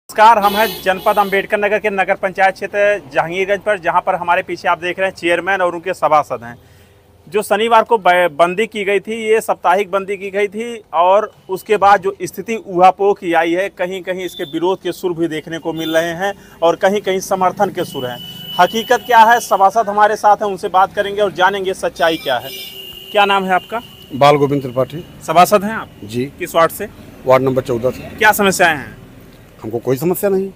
नमस्कार, हम हैं जनपद अंबेडकर नगर के नगर पंचायत क्षेत्र जहांगीरगंज पर, जहां पर हमारे पीछे आप देख रहे हैं चेयरमैन और उनके सभासद हैं। जो शनिवार को बंदी की गई थी, ये साप्ताहिक बंदी की गई थी और उसके बाद जो स्थिति ऊहापोह की आई है, कहीं कहीं इसके विरोध के सुर भी देखने को मिल रहे हैं और कहीं कहीं समर्थन के सुर हैं। हकीकत क्या है, सभासद हमारे साथ हैं, उनसे बात करेंगे और जानेंगे सच्चाई क्या है। क्या नाम है आपका? बाल गोविंद त्रिपाठी। सभासद हैं आप जी। किस वार्ड से? वार्ड नंबर 14 से। क्या समस्याएं हैं? हमको कोई समस्या नहीं।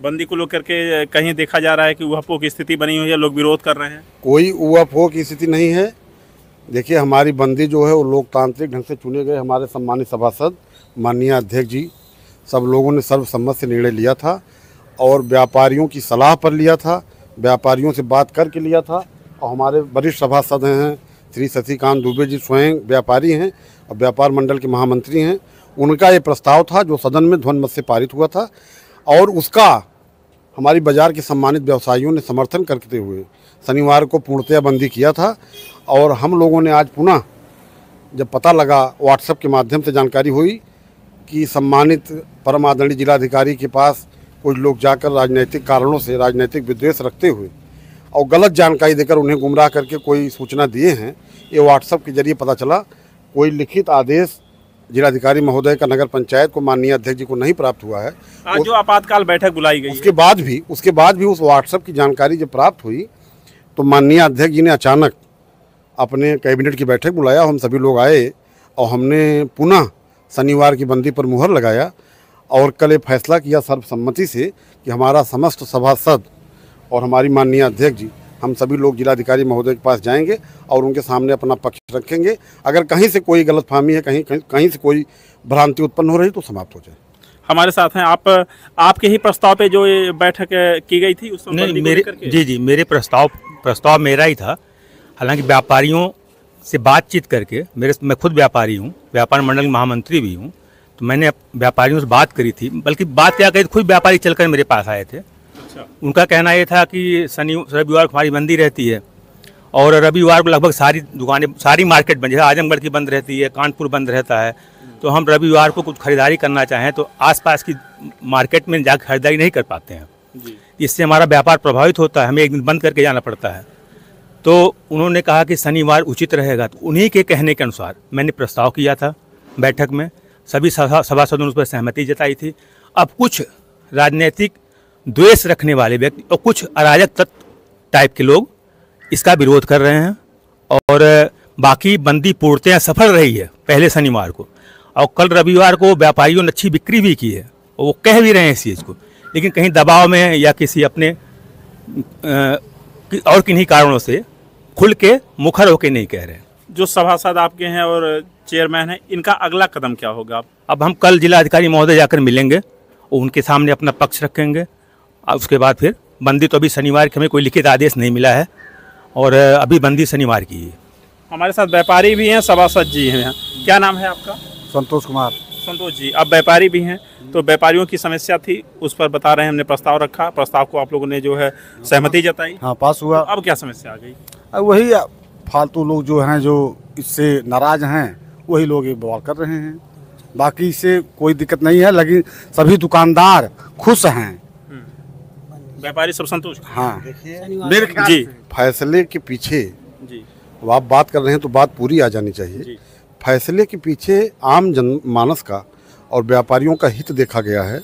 बंदी को लेकर के कहीं देखा जा रहा है कि ऊहापोह की स्थिति बनी हुई है, लोग विरोध कर रहे हैं। कोई ऊहापोह की स्थिति नहीं है। देखिए, हमारी बंदी जो है वो लोकतांत्रिक ढंग से चुने गए हमारे सम्मानित सभासद माननीय अध्यक्ष जी, सब लोगों ने सर्वसम्मत से निर्णय लिया था और व्यापारियों की सलाह पर लिया था, व्यापारियों से बात करके लिया था। और हमारे वरिष्ठ सभासद हैं श्री शशिकांत दुबे जी, स्वयं व्यापारी हैं और व्यापार मंडल के महामंत्री हैं। उनका ये प्रस्ताव था जो सदन में ध्वनिमत से पारित हुआ था और उसका हमारी बाज़ार के सम्मानित व्यवसायियों ने समर्थन करते हुए शनिवार को पूर्णतया बंदी किया था। और हम लोगों ने आज पुनः जब पता लगा, व्हाट्सएप के माध्यम से जानकारी हुई कि सम्मानित परम आदरणीय जिलाधिकारी के पास कुछ लोग जाकर राजनीतिक कारणों से राजनीतिक विद्वेष रखते हुए और गलत जानकारी देकर उन्हें गुमराह करके कोई सूचना दिए हैं, ये व्हाट्सएप के जरिए पता चला। कोई लिखित आदेश जिलाधिकारी महोदय का नगर पंचायत को माननीय अध्यक्ष जी को नहीं प्राप्त हुआ है। आज जो आपातकाल बैठक बुलाई गई, उसके बाद भी उस व्हाट्सएप की जानकारी जब प्राप्त हुई तो माननीय अध्यक्ष जी ने अचानक अपने कैबिनेट की बैठक बुलाया। हम सभी लोग आए और हमने पुनः शनिवार की बंदी पर मुहर लगाया और कल ये फैसला किया सर्वसम्मति से कि हमारा समस्त सभासद और हमारी माननीय अध्यक्ष जी, हम सभी लोग जिलाधिकारी महोदय के पास जाएंगे और उनके सामने अपना पक्ष रखेंगे। अगर कहीं से कोई गलतफहमी है, कहीं से कोई भ्रांति उत्पन्न हो रही तो समाप्त हो जाए। हमारे साथ हैं आपके ही प्रस्ताव पे जो ये बैठक की गई थी उस जी, मेरे प्रस्ताव मेरा ही था। हालांकि व्यापारियों से बातचीत करके, मैं खुद व्यापारी हूँ, व्यापार मंडल महामंत्री भी हूँ, तो मैंने व्यापारियों से बात करी थी। बल्कि बात क्या कही, खुद व्यापारी चलकर मेरे पास आए थे। उनका कहना ये था कि रविवार को हमारी बंदी रहती है और रविवार को लगभग सारी दुकानें, सारी मार्केट बंद, जैसे आजमगढ़ की बंद रहती है, कानपुर बंद रहता है, तो हम रविवार को कुछ खरीदारी करना चाहें तो आसपास की मार्केट में जाकर खरीदारी नहीं कर पाते हैं। इससे हमारा व्यापार प्रभावित होता है, हमें एक दिन बंद करके जाना पड़ता है। तो उन्होंने कहा कि शनिवार उचित रहेगा। तो उन्हीं के कहने के अनुसार मैंने प्रस्ताव किया था बैठक में, सभी सभासदों ने उस पर सहमति जताई थी। अब कुछ राजनीतिक द्वेष रखने वाले व्यक्ति और कुछ अराजक तत्व टाइप के लोग इसका विरोध कर रहे हैं और बाकी बंदी पूर्णतया सफल रही है पहले शनिवार को। और कल रविवार को व्यापारियों ने अच्छी बिक्री भी की है और वो कह भी रहे हैं इस चीज़ को, लेकिन कहीं दबाव में या किसी अपने और किन्हीं कारणों से खुल के मुखर होके नहीं कह रहे हैं। जो सभासद आपके हैं और चेयरमैन हैं, इनका अगला कदम क्या होगा? अब हम कल जिलाधिकारी महोदय जाकर मिलेंगे और उनके सामने अपना पक्ष रखेंगे। उसके बाद फिर बंदी, तो अभी शनिवार की हमें कोई लिखित आदेश नहीं मिला है और अभी बंदी शनिवार की है। हमारे साथ व्यापारी भी हैं, सभासद जी हैं। क्या नाम है आपका? संतोष कुमार। संतोष जी, आप व्यापारी भी हैं, तो व्यापारियों की समस्या थी, उस पर बता रहे हैं, हमने प्रस्ताव रखा, प्रस्ताव को आप लोगों ने जो है सहमति जताई। हाँ, पास हुआ। तो अब क्या समस्या आ गई? वही फालतू लोग जो हैं, जो इससे नाराज हैं, वही लोग ये बवाल कर रहे हैं। बाकी इससे कोई दिक्कत नहीं है, लेकिन सभी दुकानदार खुश हैं, व्यापारी सब संतुष्ट। हाँ, मेरे जी, फैसले के पीछे जी आप बात कर रहे हैं तो बात पूरी आ जानी चाहिए। फैसले के पीछे आम जनमानस का और व्यापारियों का हित देखा गया है।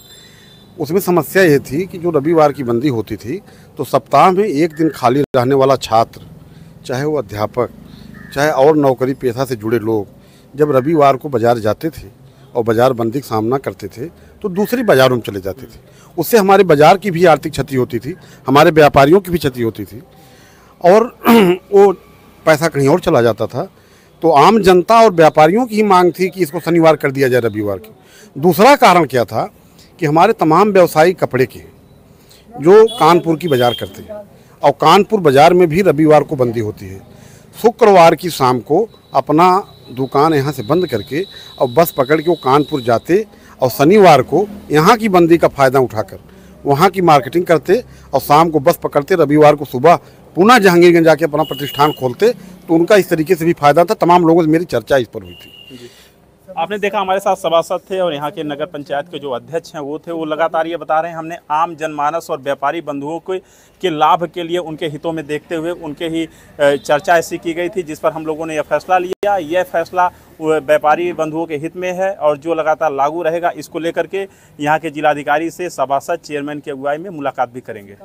उसमें समस्या ये थी कि जो रविवार की बंदी होती थी तो सप्ताह में एक दिन खाली रहने वाला छात्र, चाहे वो अध्यापक, चाहे और नौकरी पेशा से जुड़े लोग, जब रविवार को बाज़ार जाते थे और बाज़ार बंदी का सामना करते थे तो दूसरी बाज़ारों में चले जाते थे। उससे हमारे बाज़ार की भी आर्थिक क्षति होती थी, हमारे व्यापारियों की भी क्षति होती थी और वो पैसा कहीं और चला जाता था। तो आम जनता और व्यापारियों की ही मांग थी कि इसको शनिवार कर दिया जाए, रविवार की। दूसरा कारण क्या था कि हमारे तमाम व्यवसायी कपड़े के जो कानपुर की बाज़ार करते हैं और कानपुर बाज़ार में भी रविवार को बंदी होती है। शुक्रवार की शाम को अपना दुकान यहाँ से बंद करके और बस पकड़ के वो कानपुर जाते और शनिवार को यहाँ की बंदी का फ़ायदा उठाकर वहाँ की मार्केटिंग करते और शाम को बस पकड़ते, रविवार को सुबह पुनः जहांगीरगंज जाके अपना प्रतिष्ठान खोलते। तो उनका इस तरीके से भी फ़ायदा था। तमाम लोगों से मेरी चर्चा इस पर हुई थी। आपने देखा हमारे साथ सभासद थे और यहाँ के नगर पंचायत के जो अध्यक्ष हैं वो लगातार ये बता रहे हैं हमने आम जनमानस और व्यापारी बंधुओं के लाभ के लिए उनके हितों में देखते हुए उनके ही चर्चा ऐसी की गई थी जिस पर हम लोगों ने यह फैसला लिया। यह फैसला व्यापारी बंधुओं के हित में है और जो लगातार लागू रहेगा इसको लेकर के यहाँ के जिलाधिकारी से सभासद चेयरमैन की अगुवाई में मुलाकात भी करेंगे।